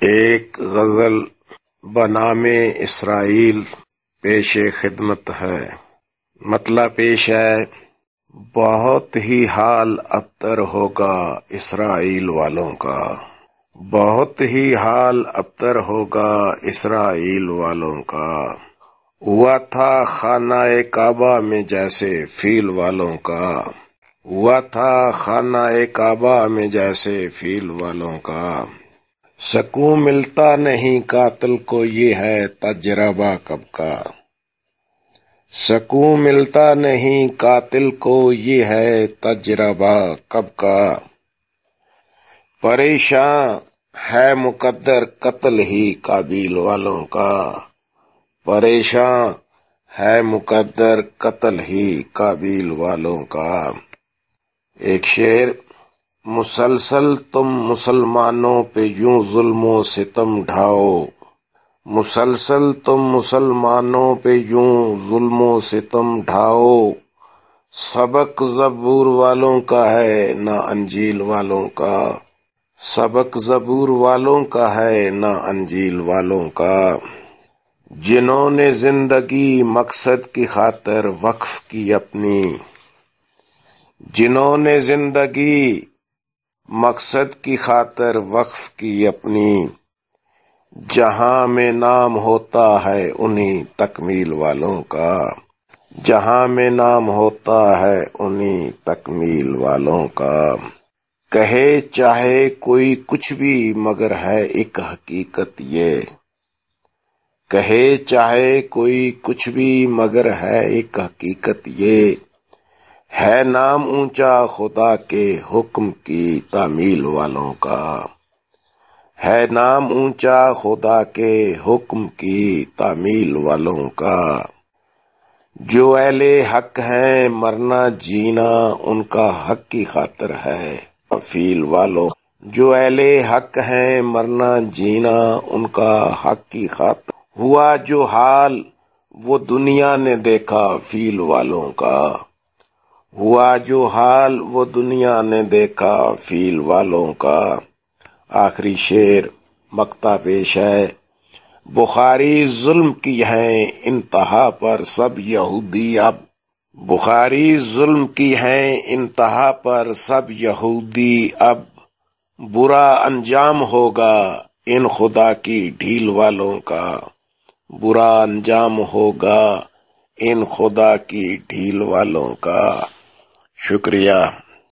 ایک غزل بنام اسرائیل پیش خدمت ہے۔ مطلب پیش ہے، بہت ہی حال ابتر ہوگا اسرائیل والوں کا، بہت ہی حال ابتر ہوگا اسرائیل والوں کا۔ ہوا تھا خانہ کعبہ میں جیسے فیل والوں کا، ہوا تھا خانہ کعبہ میں جیسے فیل والوں کا۔ سکون ملتا نہیں قاتل کو یہ ہے تجربہ کب کا، سکون ملتا نہیں قاتل کو یہ ہے تجربہ کب کا۔ پریشان ہے مقدر قتل ہی قابیل والوں کا، پریشان ہے مقدر قتل ہی قابیل والوں کا۔ ایک شعر، مسلسل تم مسلمانوں پہ یوں ظلم و ستم ڈھاؤ، مسلسل تم مسلمانوں پہ یوں ظلم و ستم ڈھاؤ۔ سبق زبور والوں کا ہے نہ انجیل والوں کا، سبق زبور والوں کا ہے نہ انجیل والوں کا۔ جنہوں نے زندگی مقصد کی خاطر وقف کی اپنی، جنہوں نے زندگی مقصد کی خاطر وقف کی اپنی، جہاں میں نام ہوتا ہے انہی تکمیل والوں کا، جہاں میں نام ہوتا ہے انہی تکمیل والوں کا۔ کہے چاہے کوئی کچھ بھی مگر ہے ایک حقیقت یہ، کہے چاہے کوئی کچھ بھی مگر ہے ایک حقیقت یہ، ہے نام اونچا خدا کے حکم کی تعمیل والوں کا، ہے نام اونچا خدا کے حکم کی تعمیل والوں کا۔ جو اہل حق ہیں مرنا جینا ان کا حق کی خاطر ہے فیل والوں، جو اہل حق ہیں مرنا جینا ان کا حق کی خاطر۔ ہوا جو حال وہ دنیا نے دیکھا فیل والوں کا، ہوا جو حال وہ دنیا نے دیکھا فیل والوں کا۔ آخری شعر مقطع پیش ہے، بخاری ظلم کی ہیں انتہا پر سب یہودی اب، بخاری ظلم کی ہیں انتہا پر سب یہودی اب، برا انجام ہوگا ان خدا کی ڈھیل والوں کا، برا انجام ہوگا ان خدا کی ڈھیل والوں کا۔ شکریہ۔